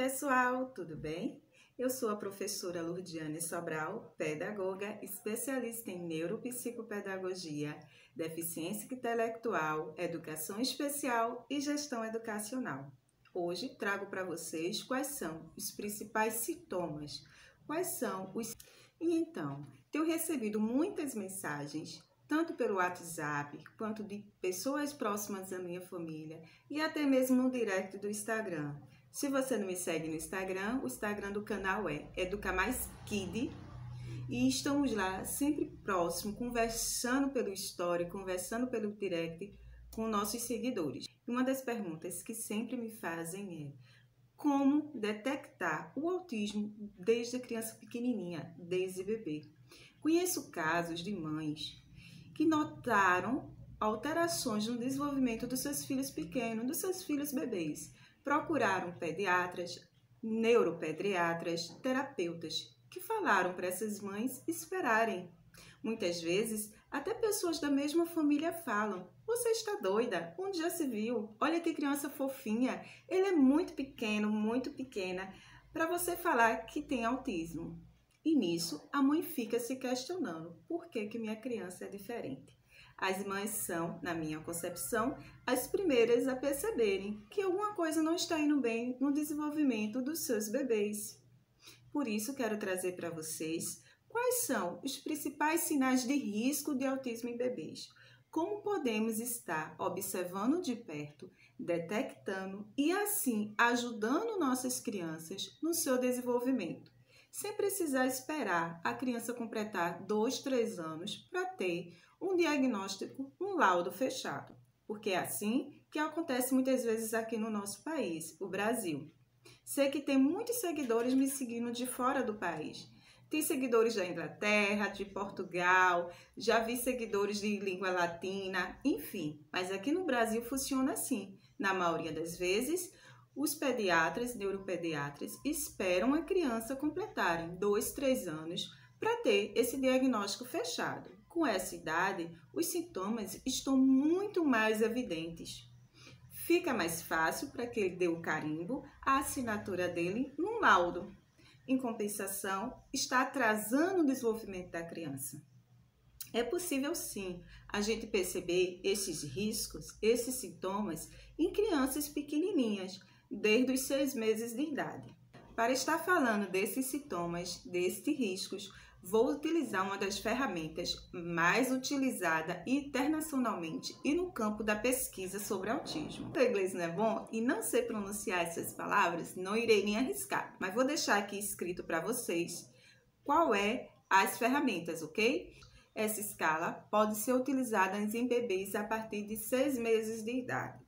pessoal, tudo bem? Eu sou a professora Lourdiane Sobral, pedagoga, especialista em neuropsicopedagogia, deficiência intelectual, educação especial e gestão educacional. Hoje trago para vocês quais são os principais sintomas, E então, tenho recebido muitas mensagens, tanto pelo WhatsApp, quanto de pessoas próximas da minha família e até mesmo no direct do Instagram. Se você não me segue no Instagram, o Instagram do canal é EducaMaisKid e estamos lá sempre próximo, conversando pelo story, conversando pelo direct com nossos seguidores. Uma das perguntas que sempre me fazem é como detectar o autismo desde a criança pequenininha, desde bebê. Conheço casos de mães que notaram alterações no desenvolvimento dos seus filhos pequenos, dos seus filhos bebês. Procuraram pediatras, neuropediatras, terapeutas, que falaram para essas mães esperarem. Muitas vezes, até pessoas da mesma família falam: "Você está doida? Onde já se viu? Olha que criança fofinha, ele é muito pequeno, muito pequena, para você falar que tem autismo." E nisso, a mãe fica se questionando: por que minha criança é diferente? As mães são, na minha concepção, as primeiras a perceberem que alguma coisa não está indo bem no desenvolvimento dos seus bebês. Por isso, quero trazer para vocês quais são os principais sinais de risco de autismo em bebês. Como podemos estar observando de perto, detectando e assim ajudando nossas crianças no seu desenvolvimento, sem precisar esperar a criança completar 2, 3 anos para ter um diagnóstico, um laudo fechado. Porque é assim que acontece muitas vezes aqui no nosso país, o Brasil. Sei que tem muitos seguidores me seguindo de fora do país. Tem seguidores da Inglaterra, de Portugal, já vi seguidores de língua latina, enfim. Mas aqui no Brasil funciona assim. Na maioria das vezes, os pediatras, neuropediatras, esperam a criança completarem 2, 3 anos para ter esse diagnóstico fechado. Com essa idade, os sintomas estão muito mais evidentes. Fica mais fácil para que ele dê o carimbo, a assinatura dele num laudo. Em compensação, está atrasando o desenvolvimento da criança. É possível sim a gente perceber esses riscos, esses sintomas em crianças pequenininhas, desde os 6 meses de idade. Para estar falando desses sintomas, desses riscos, vou utilizar uma das ferramentas mais utilizada internacionalmente e no campo da pesquisa sobre autismo. O inglês não é bom e não sei pronunciar essas palavras, não irei nem arriscar, mas vou deixar aqui escrito para vocês qual é as ferramentas, ok? Essa escala pode ser utilizada em bebês a partir de 6 meses de idade.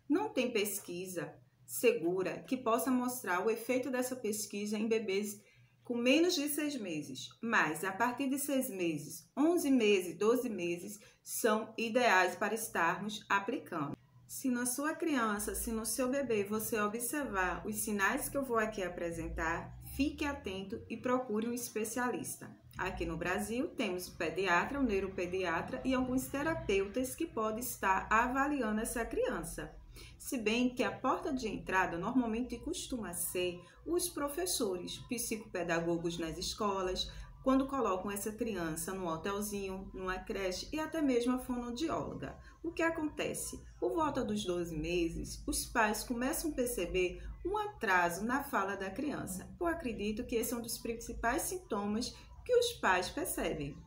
Não tem pesquisa segura que possa mostrar o efeito dessa pesquisa em bebês com menos de 6 meses, mas a partir de 6 meses, 11 meses, 12 meses são ideais para estarmos aplicando. Se na sua criança, se no seu bebê você observar os sinais que eu vou aqui apresentar, fique atento e procure um especialista. Aqui no Brasil temos o pediatra, o neuropediatra e alguns terapeutas que podem estar avaliando essa criança. Se bem que a porta de entrada normalmente costuma ser os professores, psicopedagogos nas escolas, quando colocam essa criança num hotelzinho, numa creche e até mesmo a fonoaudióloga. O que acontece? Por volta dos 12 meses, os pais começam a perceber um atraso na fala da criança. Eu acredito que esse é um dos principais sintomas que os pais percebem.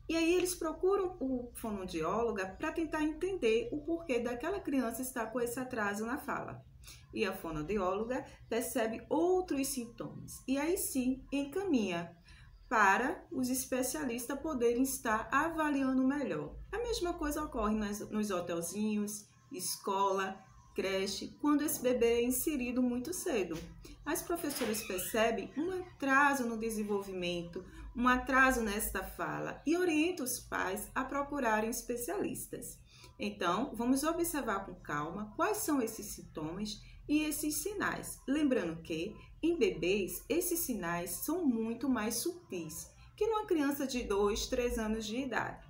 E aí eles procuram o fonoaudióloga para tentar entender o porquê daquela criança estar com esse atraso na fala. E a fonoaudióloga percebe outros sintomas. E aí sim encaminha para os especialistas poderem estar avaliando melhor. A mesma coisa ocorre nos hotelzinhos, escola, creche, quando esse bebê é inserido muito cedo. As professoras percebem um atraso no desenvolvimento, um atraso nesta fala e orientam os pais a procurarem especialistas. Então, vamos observar com calma quais são esses sintomas e esses sinais. Lembrando que, em bebês, esses sinais são muito mais sutis que numa criança de 2, 3 anos de idade.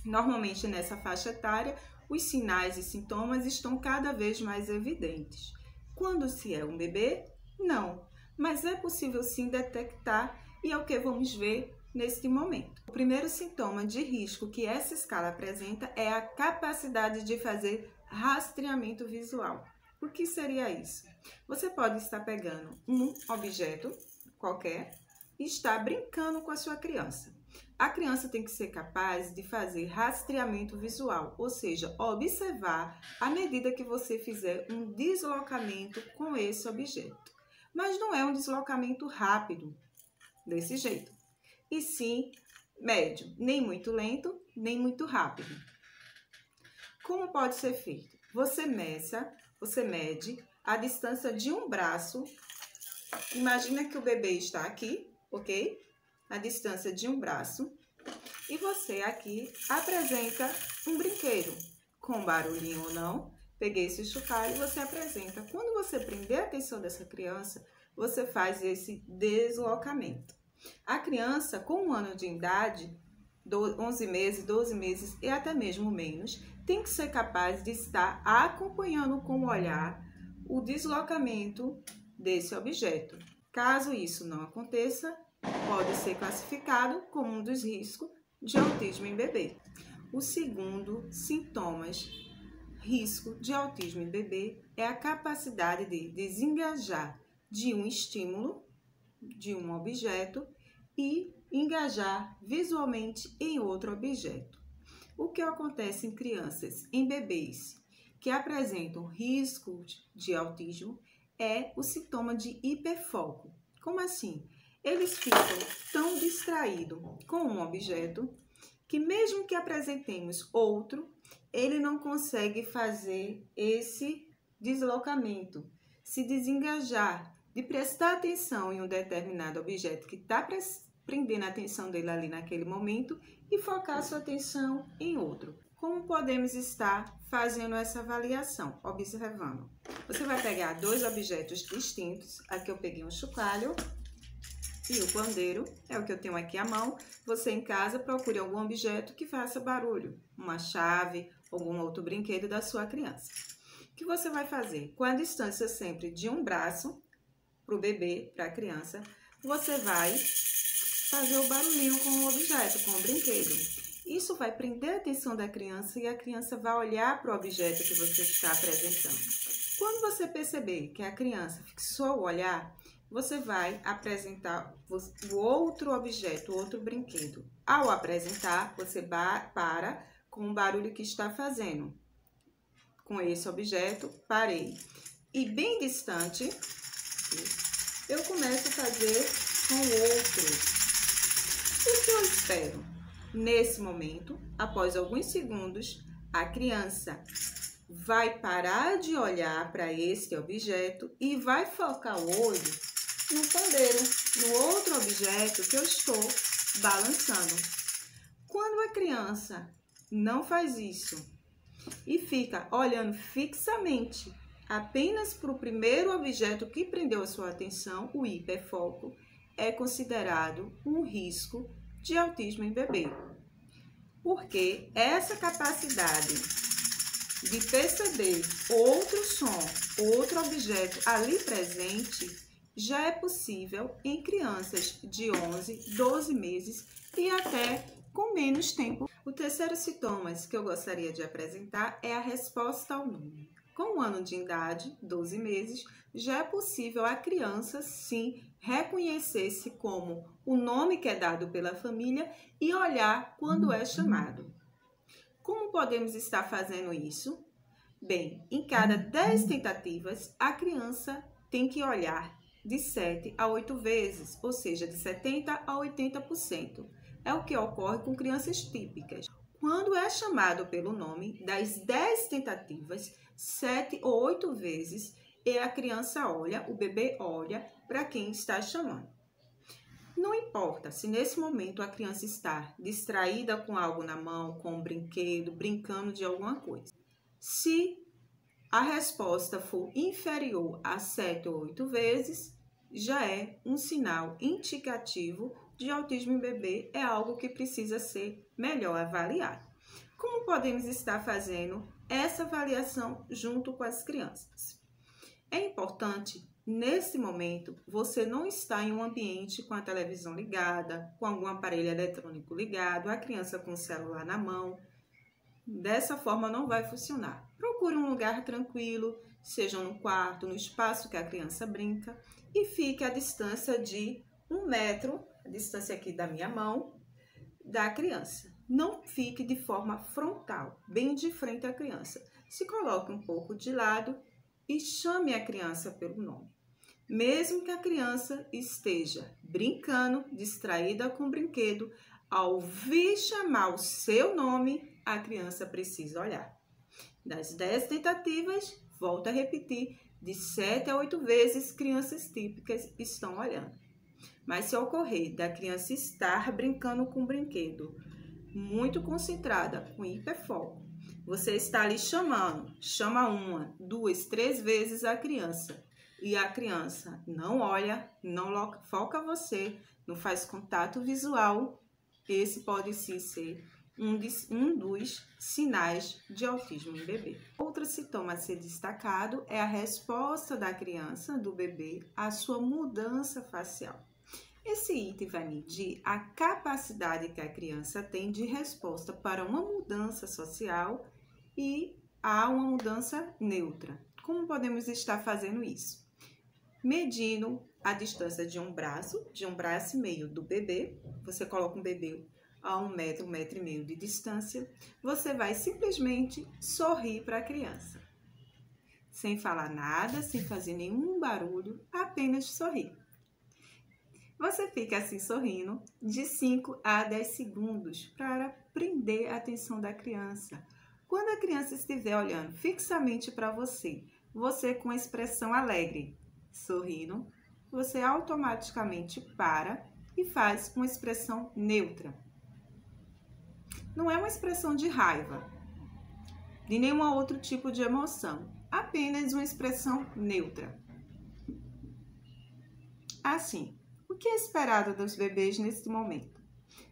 Normalmente, nessa faixa etária, os sinais e sintomas estão cada vez mais evidentes. Quando se é um bebê, Não, mas é possível sim detectar e é o que vamos ver neste momento. O primeiro sintoma de risco que essa escala apresenta é a capacidade de fazer rastreamento visual. O que seria isso? Você pode estar pegando um objeto qualquer e estar brincando com a sua criança. A criança tem que ser capaz de fazer rastreamento visual, ou seja, observar à medida que você fizer um deslocamento com esse objeto. Mas não é um deslocamento rápido, desse jeito, e sim médio, nem muito lento, nem muito rápido. Como pode ser feito? Você mede a distância de um braço. Imagina que o bebê está aqui, ok? A distância de um braço. E você aqui apresenta um brinquedo, com barulhinho ou não. Peguei esse chocalho e você apresenta. Quando você prender a atenção dessa criança, você faz esse deslocamento. A criança com 1 ano de idade, 11 meses, 12 meses e até mesmo menos, tem que ser capaz de estar acompanhando com o olhar o deslocamento desse objeto. Caso isso não aconteça, pode ser classificado como um dos riscos de autismo em bebê. O segundo risco de autismo em bebê é a capacidade de desengajar de um estímulo, de um objeto, e engajar visualmente em outro objeto. O que acontece em crianças, em bebês que apresentam risco de autismo é o sintoma de hiperfoco. Como assim? Eles ficam tão distraídos com um objeto que mesmo que apresentemos outro, ele não consegue fazer esse deslocamento, se desengajar, de prestar atenção em um determinado objeto que está prendendo a atenção dele ali naquele momento e focar sua atenção em outro. Como podemos estar fazendo essa avaliação? Observando. Você vai pegar 2 objetos distintos. Aqui eu peguei um chocalho e o pandeiro, é o que eu tenho aqui à mão. Você em casa procure algum objeto que faça barulho, uma chave, algum outro brinquedo da sua criança. O que você vai fazer? Com a distância sempre de um braço para o bebê, para a criança, você vai fazer o barulhinho com o objeto, com o brinquedo. Isso vai prender a atenção da criança e a criança vai olhar para o objeto que você está apresentando. Quando você perceber que a criança fixou o olhar, você vai apresentar o outro objeto, o outro brinquedo. Ao apresentar, você para com o barulho que está fazendo. Com esse objeto, parei. E bem distante, eu começo a fazer com o outro. O que eu espero? Nesse momento, após alguns segundos, a criança vai parar de olhar para este objeto e vai focar o olho no pandeiro, no outro objeto que eu estou balançando. Quando a criança não faz isso e fica olhando fixamente apenas para o primeiro objeto que prendeu a sua atenção, o hiperfoco, é considerado um risco de autismo em bebê. Porque essa capacidade de perceber outro som, outro objeto ali presente, já é possível em crianças de 11, 12 meses e até com menos tempo. O terceiro sintoma que eu gostaria de apresentar é a resposta ao nome. Com 1 ano de idade, 12 meses, já é possível a criança, sim, reconhecer-se como o nome que é dado pela família e olhar quando é chamado. Como podemos estar fazendo isso? Bem, em cada 10 tentativas, a criança tem que olhar de 7 a 8 vezes, ou seja, de 70% a 80%. É o que ocorre com crianças típicas. Quando é chamado pelo nome, das 10 tentativas, 7 ou 8 vezes, e a criança olha, o bebê olha para quem está chamando. Não importa se nesse momento a criança está distraída com algo na mão, com um brinquedo, brincando de alguma coisa. Se a resposta for inferior a 7 ou 8 vezes, já é um sinal indicativo de autismo em bebê, é algo que precisa ser melhor avaliado. Como podemos estar fazendo essa avaliação junto com as crianças? É importante, nesse momento, você não está em um ambiente com a televisão ligada, com algum aparelho eletrônico ligado, a criança com o celular na mão. Dessa forma não vai funcionar. Procure um lugar tranquilo, seja no quarto, no espaço que a criança brinca, e fique à distância de 1 metro, a distância aqui da minha mão, da criança. Não fique de forma frontal, bem de frente à criança. Se coloque um pouco de lado e chame a criança pelo nome. Mesmo que a criança esteja brincando, distraída com o brinquedo, ao ouvir chamar o seu nome, a criança precisa olhar. Das 10 tentativas, volto a repetir, de 7 a 8 vezes, crianças típicas estão olhando. Mas se ocorrer da criança estar brincando com o brinquedo, muito concentrada, com hiperfoco, você está ali chamando, chama 1, 2, 3 vezes a criança, e a criança não olha, não foca você, não faz contato visual, esse pode sim ser um dos sinais de autismo em bebê. Outro sintoma a ser destacado é a resposta da criança, do bebê, à sua mudança facial. Esse item vai medir a capacidade que a criança tem de resposta para uma mudança social e a uma mudança neutra. Como podemos estar fazendo isso? Medindo a distância de um braço e meio do bebê. Você coloca um bebê a 1 metro, 1,5 metro de distância. Você vai simplesmente sorrir para a criança. Sem falar nada, sem fazer nenhum barulho, apenas sorrir. Você fica assim sorrindo de 5 a 10 segundos para prender a atenção da criança. Quando a criança estiver olhando fixamente para você, você com expressão alegre, sorrindo, você automaticamente para e faz uma expressão neutra. Não é uma expressão de raiva, de nenhum outro tipo de emoção, apenas uma expressão neutra. Assim, o que é esperado dos bebês nesse momento?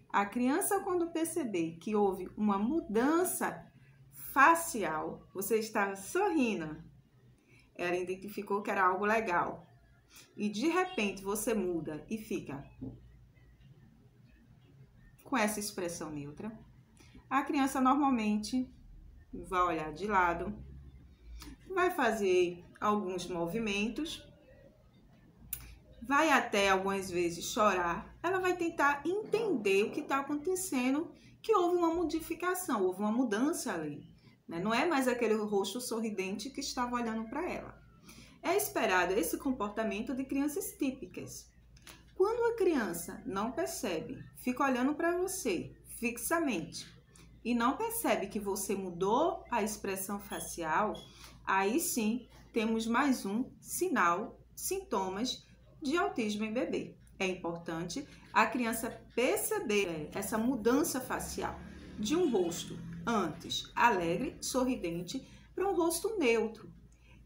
A criança, quando perceber que houve uma mudança facial, você estava sorrindo, ela identificou que era algo legal, e de repente você muda e fica com essa expressão neutra, a criança normalmente vai olhar de lado, vai fazer alguns movimentos, vai até algumas vezes chorar, ela vai tentar entender o que está acontecendo, que houve uma modificação, houve uma mudança ali, né? Não é mais aquele rosto sorridente que estava olhando para ela. É esperado esse comportamento de crianças típicas. Quando a criança não percebe, fica olhando para você fixamente e não percebe que você mudou a expressão facial, aí sim temos mais um sintomas de autismo em bebê. É importante a criança perceber essa mudança facial de um rosto antes alegre, sorridente, para um rosto neutro.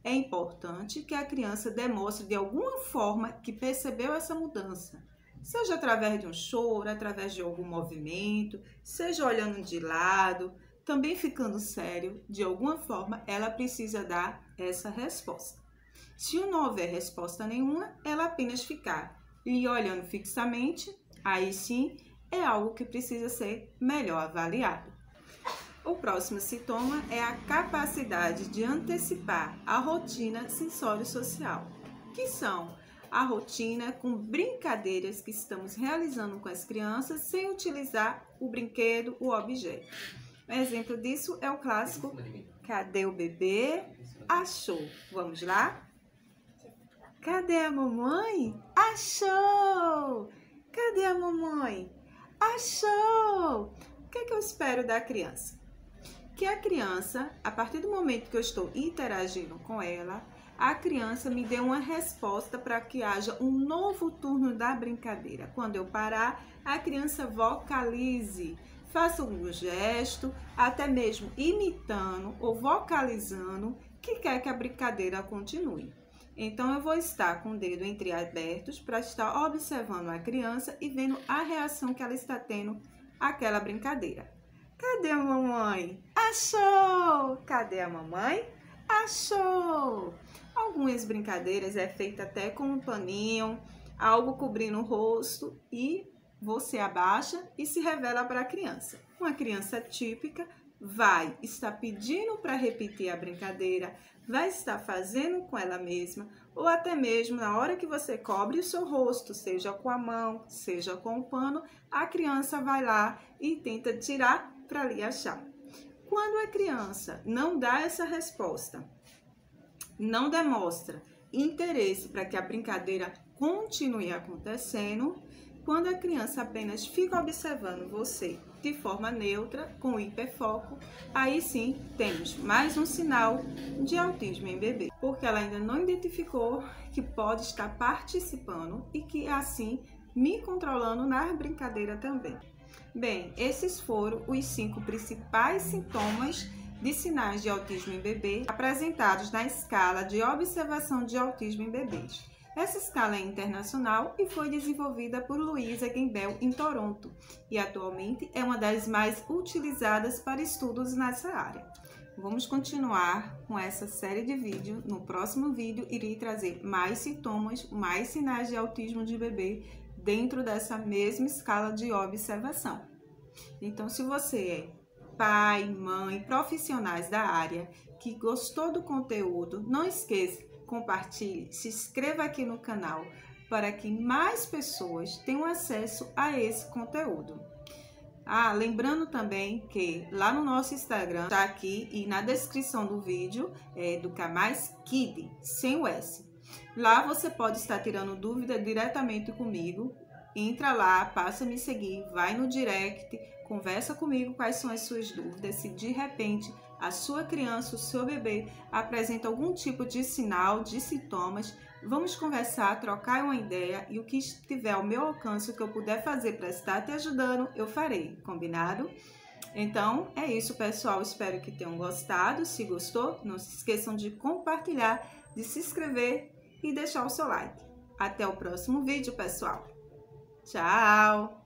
É importante que a criança demonstre de alguma forma que percebeu essa mudança, seja através de um choro, através de algum movimento, seja olhando de lado, também ficando sério, de alguma forma ela precisa dar essa resposta. Se não houver resposta nenhuma, ela apenas ficar lhe olhando fixamente, aí sim é algo que precisa ser melhor avaliado. O próximo sintoma é a capacidade de antecipar a rotina sensório-social, que são a rotina com brincadeiras que estamos realizando com as crianças sem utilizar o brinquedo, o objeto. Um exemplo disso é o clássico "Cadê o bebê? Achou". Vamos lá? Cadê a mamãe? Achou! Cadê a mamãe? Achou! O que é que eu espero da criança? Que a criança, a partir do momento que eu estou interagindo com ela, a criança me dê uma resposta para que haja um novo turno da brincadeira. Quando eu parar, a criança vocalize, faça um gesto, até mesmo imitando ou vocalizando, que quer que a brincadeira continue. Então, eu vou estar com o dedo entreabertos para estar observando a criança e vendo a reação que ela está tendo àquela brincadeira. Cadê a mamãe? Achou! Cadê a mamãe? Achou! Algumas brincadeiras é feita até com um paninho, algo cobrindo o rosto e você abaixa e se revela para a criança. Uma criança típica vai estar pedindo para repetir a brincadeira, vai estar fazendo com ela mesma, ou até mesmo na hora que você cobre o seu rosto, seja com a mão, seja com o pano, a criança vai lá e tenta tirar para lhe achar. Quando a criança não dá essa resposta, não demonstra interesse para que a brincadeira continue acontecendo, quando a criança apenas fica observando você de forma neutra, com hiperfoco, aí sim temos mais um sinal de autismo em bebê, porque ela ainda não identificou que pode estar participando e que assim me controlando na brincadeira também. Bem, esses foram os 5 principais sintomas de sinais de autismo em bebê apresentados na escala de observação de autismo em bebês. Essa escala é internacional e foi desenvolvida por Louisa Gembel em Toronto e atualmente é uma das mais utilizadas para estudos nessa área. Vamos continuar com essa série de vídeos. No próximo vídeo irei trazer mais sintomas, mais sinais de autismo de bebê dentro dessa mesma escala de observação. Então, se você é pai, mãe, profissionais da área que gostou do conteúdo, não esqueça, compartilhe, se inscreva aqui no canal para que mais pessoas tenham acesso a esse conteúdo. Lembrando também que lá no nosso Instagram, está aqui e na descrição do vídeo, Educar Mais Kid, sem o S. Lá você pode estar tirando dúvida diretamente comigo. Entra lá, passa a me seguir, vai no direct, conversa comigo quais são as suas dúvidas. Se de repente a sua criança, o seu bebê apresenta algum tipo de sinal, de sintomas, vamos conversar, trocar uma ideia e o que estiver ao meu alcance, o que eu puder fazer para estar te ajudando, eu farei, combinado? Então, é isso, pessoal. Espero que tenham gostado. Se gostou, não se esqueçam de compartilhar, de se inscrever e deixar o seu like. Até o próximo vídeo, pessoal. Tchau!